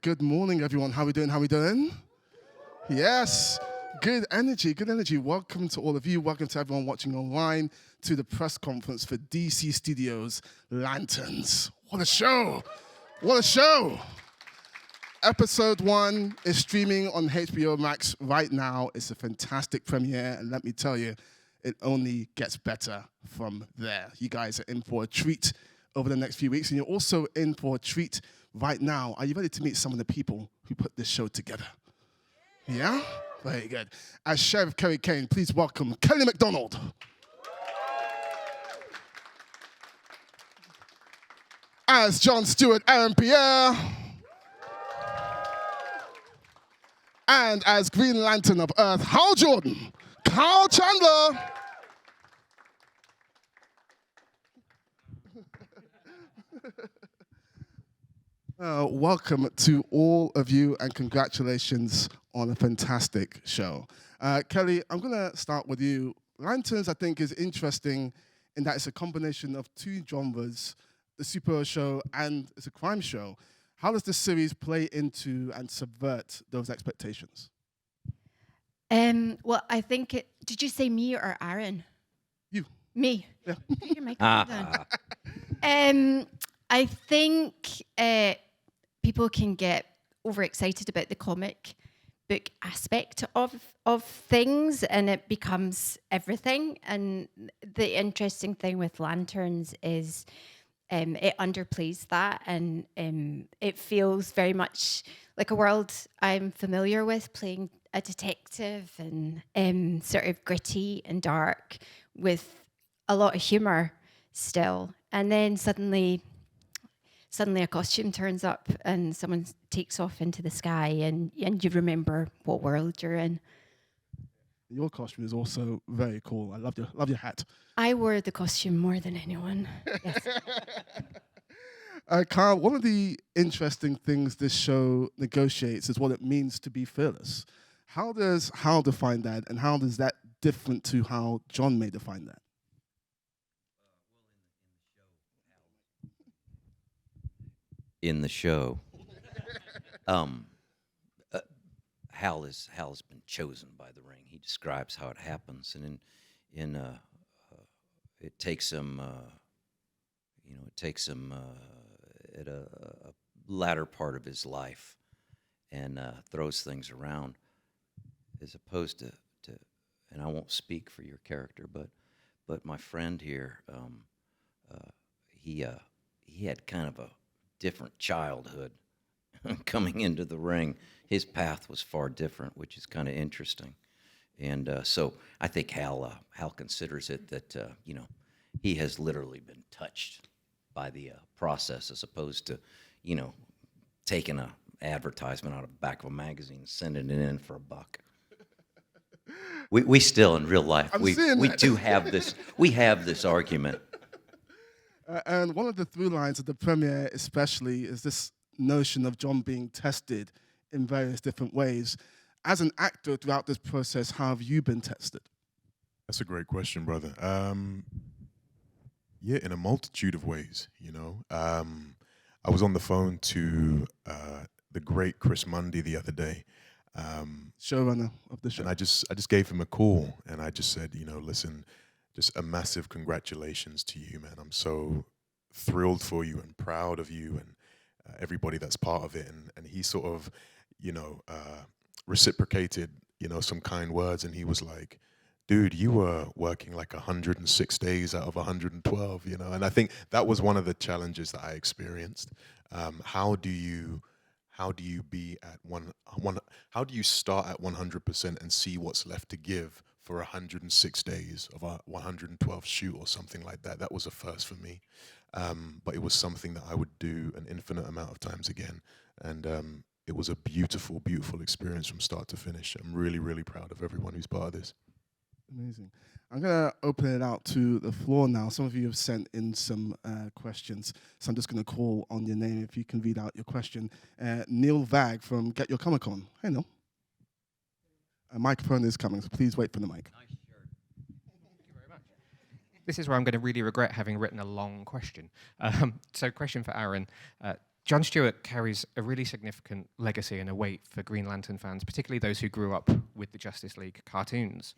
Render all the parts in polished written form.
Good morning, everyone. How we doing? How we doing? Yes. Good energy, good energy. Welcome to all of you. Welcome to everyone watching online to the press conference for DC Studios Lanterns. What a show. What a show. Episode 1 is streaming on HBO Max right now. It's a fantastic premiere, and let me tell you, it only gets better from there. You guys are in for a treat over the next few weeks, and you're also in for a treat right now. Are you ready to meet some of the people who put this show together? Yeah? Very good. As Sheriff Kerry Kane, please welcome Kerry Macdonald. As John Stewart, Aaron Pierre. And as Green Lantern of Earth, Hal Jordan, Carl Chandler. Welcome to all of you and congratulations on a fantastic show. Kelly, I'm going to start with you. Lanterns, I think, is interesting in that it's a combination of two genres, the superhero show and it's a crime show. How does this series play into and subvert those expectations? Well, I think did you say me or Aaron? You. Me. Yeah. Put your microphone down. I think people can get overexcited about the comic book aspect of things, and it becomes everything. And the interesting thing with Lanterns is it underplays that, and it feels very much like a world I'm familiar with, playing a detective and sort of gritty and dark with a lot of humor still. And then suddenly a costume turns up and someone takes off into the sky and you remember what world you're in. Your costume is also very cool. I love your hat. I wore the costume more than anyone. Yes. Carl, one of the interesting things this show negotiates is what it means to be fearless. How does Hal define that, and how does that different to how John may define that? In the show, Hal has been chosen by the ring. He describes how it happens, and it takes him at a latter part of his life and throws things around, as opposed to and I won't speak for your character, but my friend here, he had kind of a different childhood coming into the ring. His path was far different, which is kind of interesting. And so I think Hal considers it that, he has literally been touched by the process, as opposed to, taking an advertisement out of the back of a magazine and sending it in for $1. We still, in real life, we do have this. We have this argument. And one of the through lines of the premiere especially is this notion of John being tested in various different ways. As an actor throughout this process, how have you been tested? That's a great question, brother. Yeah, in a multitude of ways, I was on the phone to the great Chris Mundy the other day. Showrunner of the show. And I just gave him a call, and I just said, listen, just a massive congratulations to you, man. I'm so thrilled for you and proud of you and everybody that's part of it. And he sort of, reciprocated, some kind words. And he was like, dude, you were working like 106 days out of 112, And I think that was one of the challenges that I experienced. How do you be at how do you start at 100% and see what's left to give for 106 days of a 112 shoot or something like that? That was a first for me. But it was something that I would do an infinite amount of times again. And it was a beautiful, beautiful experience from start to finish. I'm really, really proud of everyone who's part of this. Amazing. I'm going to open it out to the floor now. Some of you have sent in some questions, so I'm just going to call on your name if you can read out your question. Neil Vag from Get Your Comic Con. Hey, Neil. A microphone is coming, so please wait for the mic. Nice shirt. Thank you very much. This is where I'm going to really regret having written a long question. So question for Aaron. John Stewart carries a really significant legacy and a weight for Green Lantern fans, particularly those who grew up with the Justice League cartoons.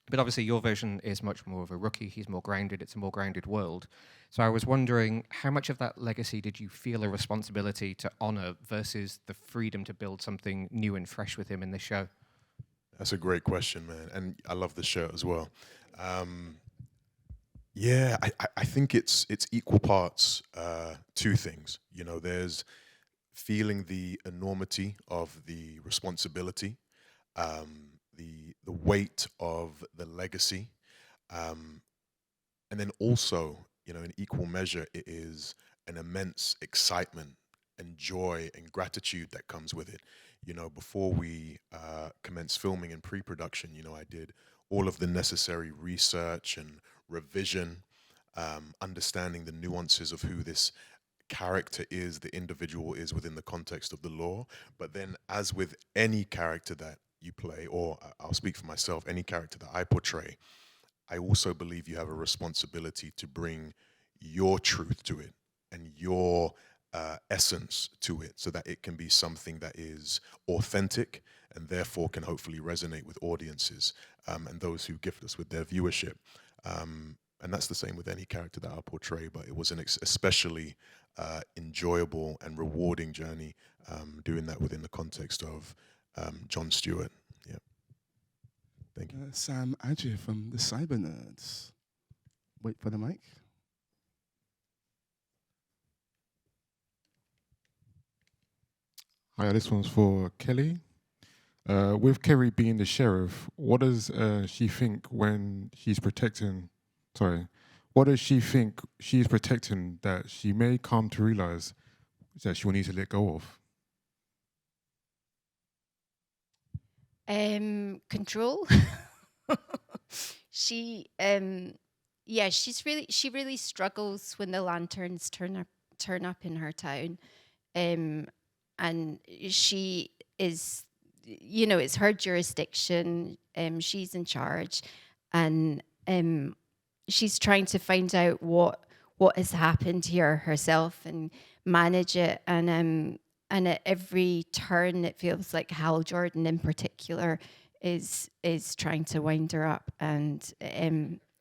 But obviously your version is much more of a rookie. He's more grounded. It's a more grounded world. So I was wondering, how much of that legacy did you feel a responsibility to honor versus the freedom to build something new and fresh with him in this show? That's a great question, man. And I love the shirt as well. Yeah, I think it's equal parts two things. You know, there's feeling the enormity of the responsibility, the weight of the legacy, and then also, you know, in equal measure, it is an immense excitement and joy and gratitude that comes with it. You know, before we commenced filming in pre-production, you know, I did all of the necessary research and revision, understanding the nuances of who this character is, the individual is within the context of the law. But then, as with any character that you play, or I'll speak for myself, any character that I portray, I also believe you have a responsibility to bring your truth to it and your essence to it, so that it can be something that is authentic and therefore can hopefully resonate with audiences and those who gift us with their viewership. And that's the same with any character that I portray, but it was an especially enjoyable and rewarding journey doing that within the context of John Stewart. Yeah. Thank you. Sam Adjie from the Cyber Nerds. Wait for the mic. Hi, this one's for Kelly. With Kerry being the sheriff, what does she think when she's protecting? Sorry, what does she think she's protecting that she may come to realize that she will need to let go of? Control. she she really struggles when the lanterns turn up in her town, and she is, you know, it's her jurisdiction. She's in charge, and she's trying to find out what has happened here herself and manage it. And at every turn, it feels like Hal Jordan in particular is trying to wind her up, and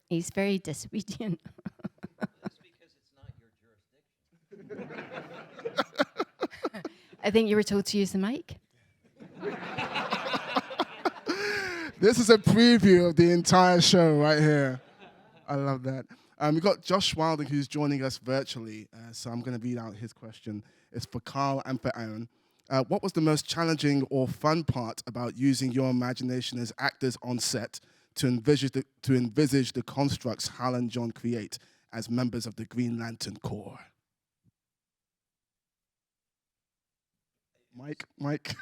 he's very disobedient. That's because it's not your jurisdiction. I think you were told to use the mic. This is a preview of the entire show right here. I love that. We've got Josh Wilding, who's joining us virtually, so I'm going to read out his question. It's for Carl and for Aaron. What was the most challenging or fun part about using your imagination as actors on set to envisage the constructs Hal and John create as members of the Green Lantern Corps? Mike.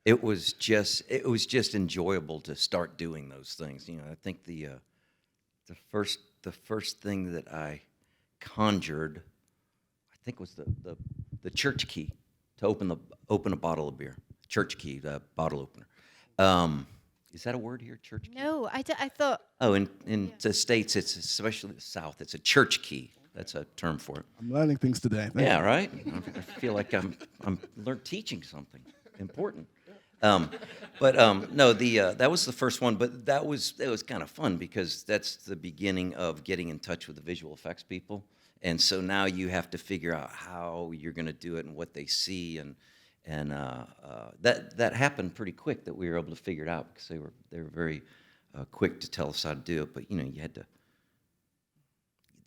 It was just enjoyable to start doing those things. You know, I think the first thing that I conjured, I think, was the church key to open a bottle of beer. Church key, the bottle opener. Is that a word here, church key? No, I thought. Oh, in the States, it's especially the South, it's a church key. That's a term for it. I'm learning things today. Yeah, right? I feel like I'm teaching something important. No, that was the first one, but it was kind of fun because that's the beginning of getting in touch with the visual effects people. And so now you have to figure out how you're going to do it and what they see, and that happened pretty quick, that we were able to figure it out because they were very quick to tell us how to do it. But you know,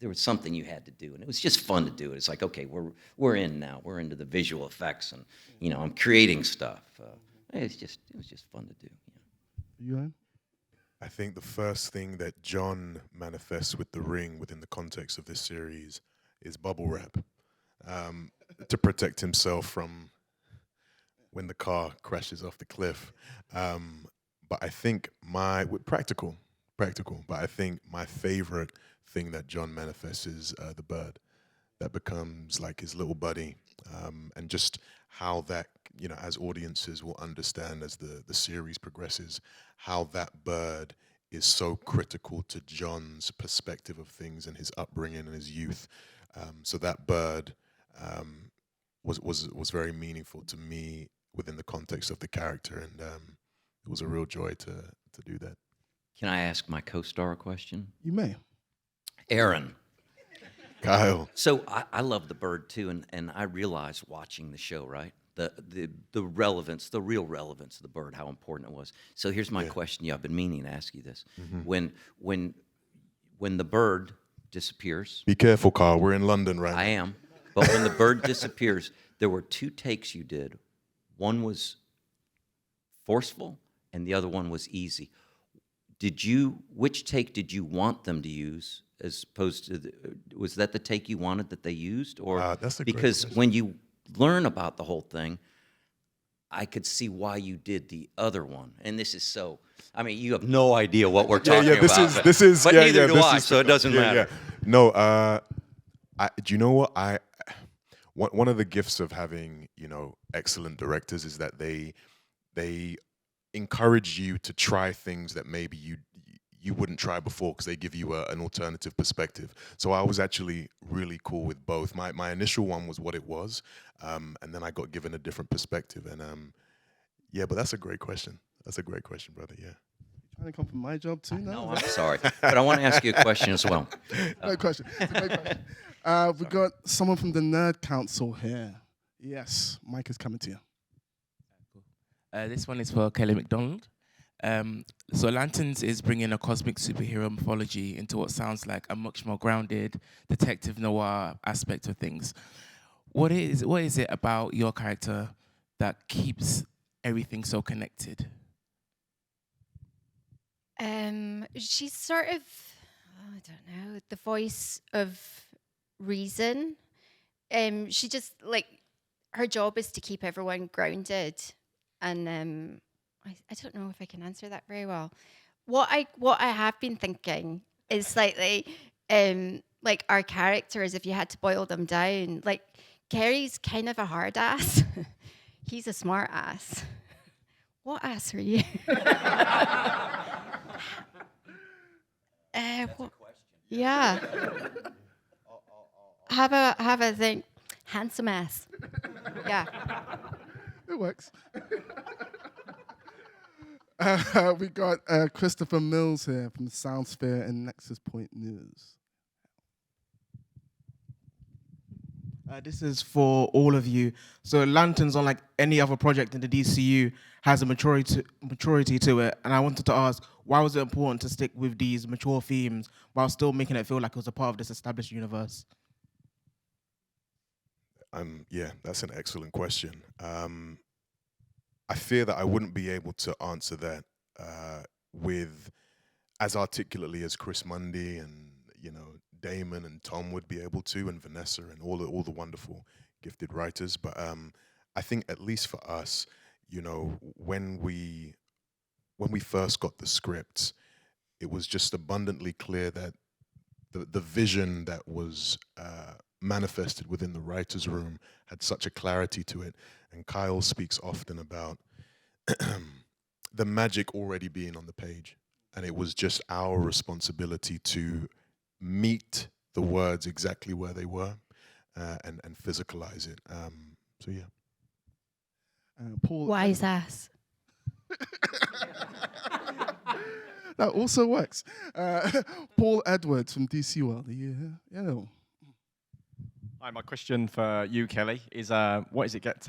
there was something you had to do, and it was just fun to do it. It's like, okay, we're in now. We're into the visual effects, and you know, I'm creating stuff. It was just fun to do. You know? I think the first thing that John manifests with the ring within the context of this series is bubble wrap, to protect himself from when the car crashes off the cliff. But I think practical, but I think my favorite thing that John manifests is the bird that becomes like his little buddy, and just how that, you know, as audiences will understand as the series progresses, how that bird is so critical to John's perspective of things and his upbringing and his youth. So that bird was very meaningful to me within the context of the character, and it was a real joy to do that. Can I ask my co-star a question? You may. Aaron. Kyle. So I love the bird too, and I realized watching the show, right? The relevance, the real relevance of the bird, how important it was. So here's my question. Yeah, I've been meaning to ask you this. When the bird disappears. Be careful, Carl. We're in London right now. I am. But when the bird disappears, there were 2 takes you did. One was forceful, and the other one was easy. Which take did you want them to use, as opposed to, was that the take you wanted that they used? Or that's a great because question. when you learn about the whole thing, I could see why you did the other one. And this is so, I mean, you have no idea what we're talking about. But neither do I, so it doesn't matter. No, do you know what? One of the gifts of having, excellent directors is that they encourage you to try things that maybe you wouldn't try before, because they give you an alternative perspective. So I was actually really cool with both. My initial one was what it was, and then I got given a different perspective. And but that's a great question. That's a great question, brother. Yeah. Trying to come from my job too now? No, I'm sorry. But I want to ask you a question as well. Great question. It's a great question. We've got someone from the Nerd Council here. Yes, Mike is coming to you. This one is for Kelly Macdonald. So Lanterns is bringing a cosmic superhero mythology into what sounds like a much more grounded detective noir aspect of things. What is it about your character that keeps everything so connected? She's sort of, I don't know, the voice of reason. She just, like, her job is to keep everyone grounded. And I don't know if I can answer that very well. What I have been thinking is slightly like our characters, if you had to boil them down. Like, Kerry's kind of a hard ass. He's a smart ass. What ass are you? Yeah. Have a thing. Handsome ass. Yeah. It works. We got Christopher Mills here from Soundsphere and Nexus Point News. This is for all of you. So Lanterns, unlike any other project in the DCU, has a maturity to it. And I wanted to ask, why was it important to stick with these mature themes while still making it feel like it was a part of this established universe? Yeah, that's an excellent question. I fear that I wouldn't be able to answer that with as articulately as Chris Mundy and Damon and Tom would be able to, and Vanessa and all the wonderful gifted writers. But I think at least for us, when we first got the scripts, it was just abundantly clear that the vision that was manifested within the writer's room had such a clarity to it. And Kyle speaks often about the magic already being on the page. And it was just our responsibility to meet the words exactly where they were and physicalize it. So, yeah. Paul. Wise ass. That also works. Paul Edwards from DC World. Yeah. Hi, my question for you, Kelly, is what does it get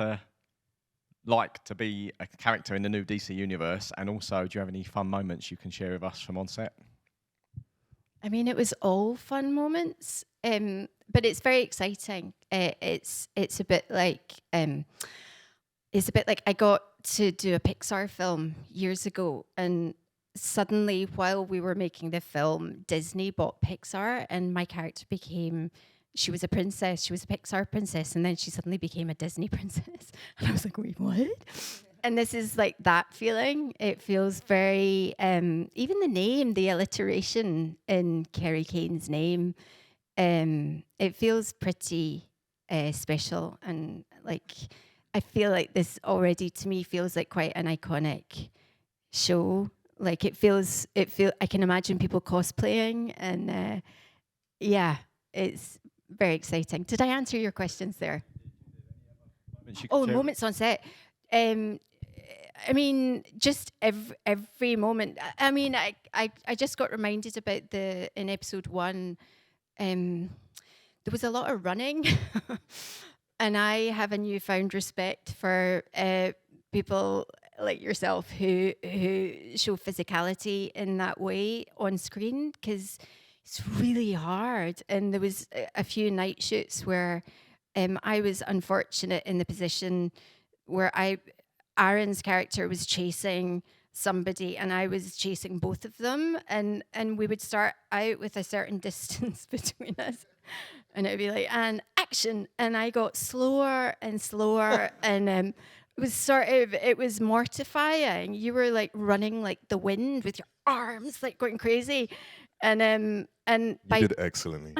like to be a character in the new DC universe? And also, do you have any fun moments you can share with us from on set? I mean, it was all fun moments, but it's very exciting. It's a bit like I got to do a Pixar film years ago, and suddenly, while we were making the film, Disney bought Pixar, and my character became. She was a princess. She was a Pixar princess, and then she suddenly became a Disney princess. And I was like, wait, what? And this is like that feeling. It feels very, even the name, the alliteration in Kerry Kane's name, it feels pretty special. And like, I feel like this already to me feels like quite an iconic show. Like I can imagine people cosplaying and yeah, it's very exciting. Did I answer your questions there? Moments you could Oh, share- moments on set. I mean, just every moment. I mean, I just got reminded about in episode 1. There was a lot of running, and I have a newfound respect for people like yourself who show physicality in that way on screen, because it's really hard. And there was a few night shoots where I was unfortunate in the position where Aaron's character was chasing somebody and I was chasing both of them, and we would start out with a certain distance between us, and it would be like, and action, and I got slower and slower, and it was mortifying. You were like running like the wind with your arms like going crazy, and You by did excellently.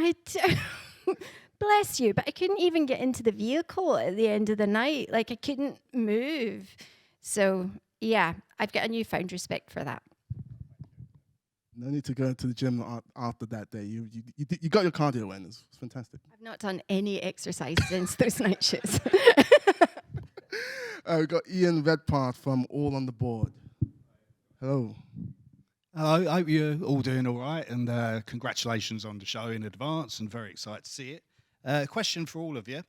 bless you, but I couldn't even get into the vehicle at the end of the night. Like I couldn't move. So yeah, I've got a newfound respect for that. No need to go to the gym after that day. You got your cardio awareness. It's fantastic. I've not done any exercise since those night shifts. We've got Ian Redpath from All on the Board. Hello. Hello, I hope you're all doing all right, and congratulations on the show in advance, and very excited to see it. Question for all of you.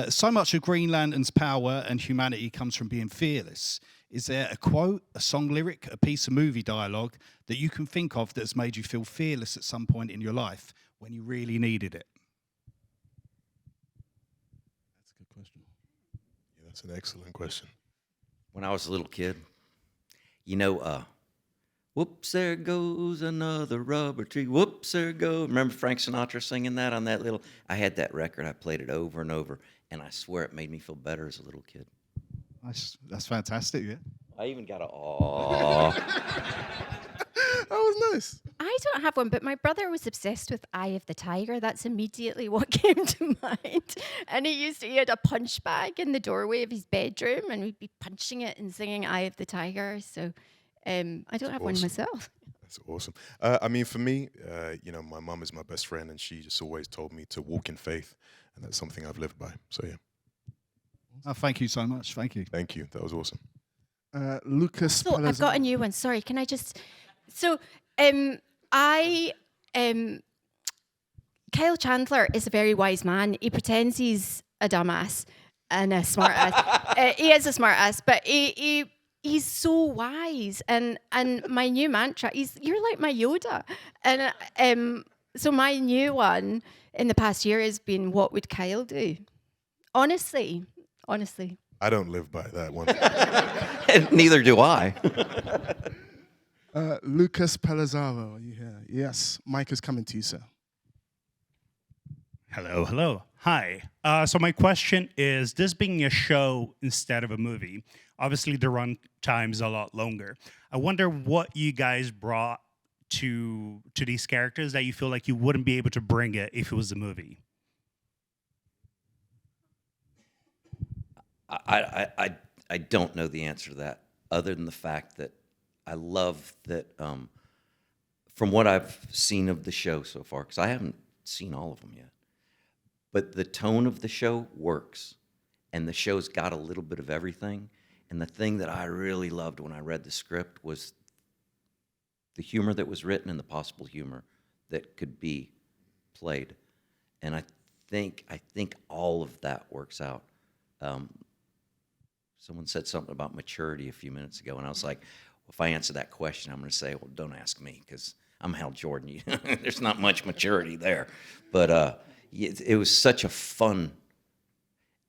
So much of Green Lantern's power and humanity comes from being fearless. Is there a quote, a song lyric, a piece of movie dialogue that you can think of that's made you feel fearless at some point in your life when you really needed it? That's a good question. Yeah, that's an excellent question. When I was a little kid, you know, whoops, there goes another rubber tree. Whoops, there goes. Remember Frank Sinatra singing that on that little? I had that record. I played it over and over, and I swear it made me feel better as a little kid. That's fantastic, yeah. I even got a aw. That was nice. I don't have one, but my brother was obsessed with Eye of the Tiger. That's immediately what came to mind. And he had a punch bag in the doorway of his bedroom, and we'd be punching it and singing Eye of the Tiger. So I don't have one awesome. myself. That's awesome. I mean, for me, my mum is my best friend, and she just always told me to walk in faith, and that's something I've lived by. So yeah. Oh, thank you so much. Thank you. Thank you. That was awesome. Lucas. So I've got a new one. Sorry, can I just? So Kyle Chandler is a very wise man. He pretends he's a dumbass and a smart ass. He is a smart ass, but he's so wise. And my new mantra is, you're like my Yoda. And so my new one in the past year has been, what would Kyle do? Honestly. I don't live by that one. And neither do I. Lucas Pelazzaro, are you here? Yes, Mike is coming to you, sir. Hello. Hi. So my question is, this being a show instead of a movie, obviously the run time's a lot longer. I wonder what you guys brought to these characters that you feel like you wouldn't be able to bring it if it was a movie. I don't know the answer to that, other than the fact that I love that from what I've seen of the show so far, because I haven't seen all of them yet, but the tone of the show works, and the show's got a little bit of everything. And the thing that I really loved when I read the script was the humor that was written and the possible humor that could be played. And I think all of that works out. Someone said something about maturity a few minutes ago, and I was like, well, if I answer that question, I'm going to say, well, don't ask me, because I'm Hal Jordan. There's not much maturity there. But it was such a fun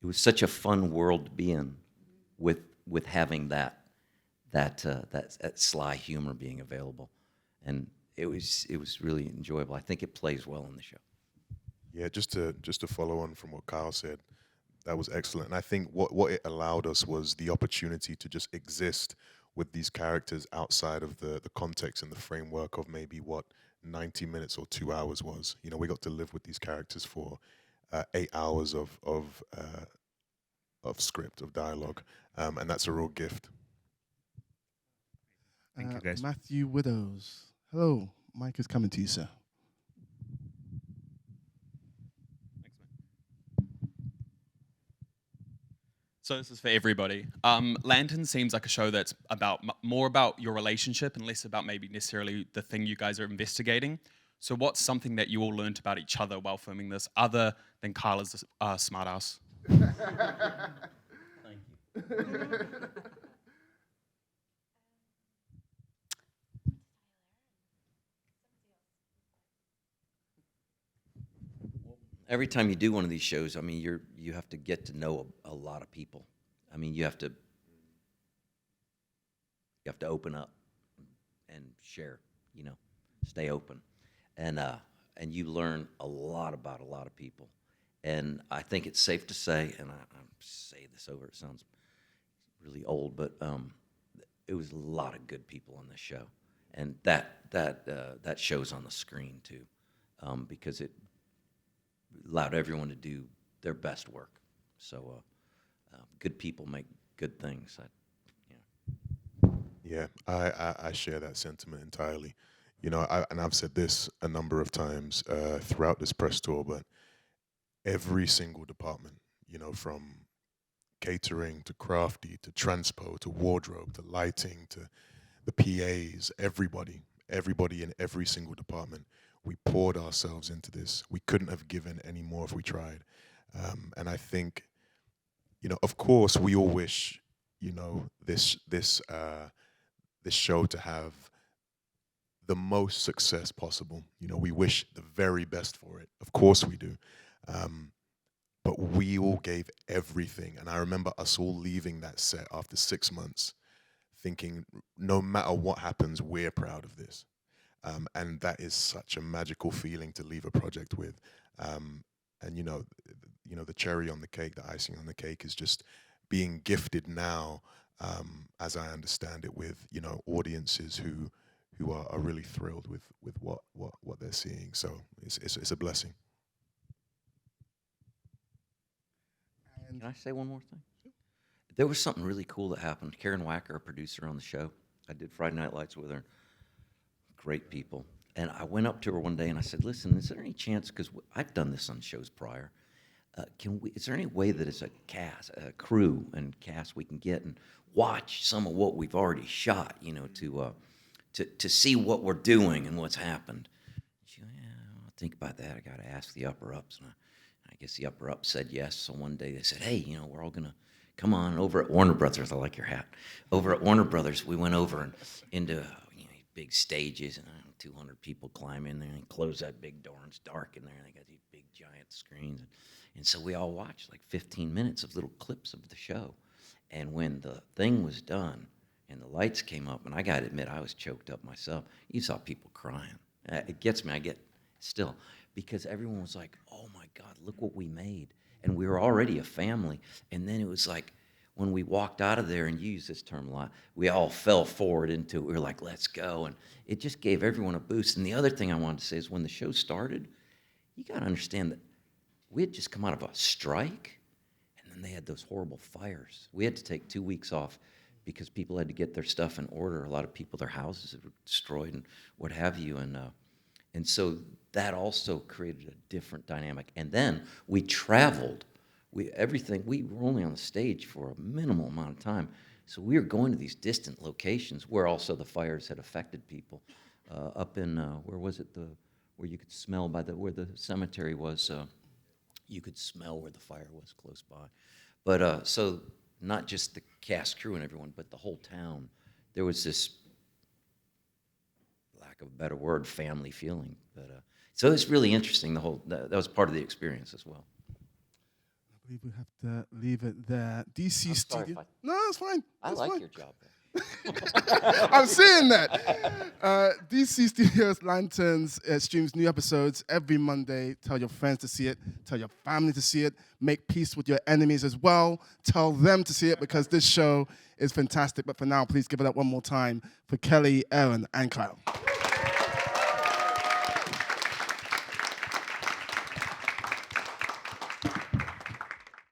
world to be in, with having that sly humor being available, and it was really enjoyable. I think it plays well in the show. Yeah, just to follow on from what Kyle said, that was excellent. And I think what it allowed us was the opportunity to just exist with these characters outside of the context and the framework of maybe what 90 minutes or 2 hours was. You know, we got to live with these characters for 8 hours of script, of dialogue, and that's a real gift. Thank you, guys. Matthew Widows. Hello, Mike is coming to you, sir. So this is for everybody. Lantern seems like a show that's about more about your relationship and less about maybe necessarily the thing you guys are investigating. So what's something that you all learnt about each other while filming this, other than Carla's smartass? Thank you. Every time you do one of these shows, I mean, you have to get to know a lot of people. I mean, you have to open up and share, you know, stay open. And you learn a lot about a lot of people. And I think it's safe to say, and I say this over, it sounds really old, but it was a lot of good people on this show. And that shows on the screen too, because it allowed everyone to do their best work. So good people make good things. Yeah, I share that sentiment entirely. You know, and I've said this a number of times throughout this press tour, but every single department, you know, from catering to crafty to transpo to wardrobe to lighting to the PAs, everybody in every single department, we poured ourselves into this. We couldn't have given any more if we tried. And I think, you know, of course, we all wish, you know, this show to have the most success possible. You know, we wish the very best for it. Of course we do. But we all gave everything. And I remember us all leaving that set after 6 months thinking, no matter what happens, we're proud of this. And that is such a magical feeling to leave a project with. And you know, the cherry on the cake, the icing on the cake is just being gifted now, as I understand it, with, you know, audiences who are really thrilled with what they're seeing. So it's a blessing. Can I say one more thing? There was something really cool that happened. Karen Wacker, a producer on the show, I did Friday Night Lights with her. Great people. And I went up to her one day and I said, listen, is there any chance, because I've done this on shows prior, is there any way that as a crew and cast we can get and watch some of what we've already shot, you know, to see what we're doing and what's happened? She went, yeah, I'll think about that. I got to ask the upper-ups. And I guess the upper-ups said yes. So one day they said, hey, you know, we're all going to come on over at Warner Brothers. I like your hat. Over at Warner Brothers, we went over and into big stages, and 200 people climb in there and close that big door, and it's dark in there, and they got these big giant screens. And so we all watched like 15 minutes of little clips of the show. And when the thing was done and the lights came up, and I got to admit, I was choked up myself. You saw people crying. It gets me, I get still, because everyone was like, oh my God, look what we made. And we were already a family. And then it was like, when we walked out of there, and you use this term a lot, we all fell forward into it. We were like, let's go. And it just gave everyone a boost. And the other thing I wanted to say is when the show started, you got to understand that we had just come out of a strike, and then they had those horrible fires. We had to take 2 weeks off because people had to get their stuff in order. A lot of people, their houses were destroyed and what have you. And so that also created a different dynamic. And then we traveled. We were only on the stage for a minimal amount of time. So we were going to these distant locations where also the fires had affected people. Up in, where was it, where you could smell where the cemetery was, you could smell where the fire was close by. But so not just the cast, crew, and everyone, but the whole town, there was this, lack of a better word, family feeling. But so it's really interesting, that was part of the experience as well. I believe we have to leave it there. DC Studio. No, it's fine. I That's like fine. your job. I'm seeing that. DC Studios Lanterns streams new episodes every Monday. Tell your friends to see it. Tell your family to see it. Make peace with your enemies as well. Tell them to see it because this show is fantastic. But for now, please give it up one more time for Kelly, Aaron, and Kyle.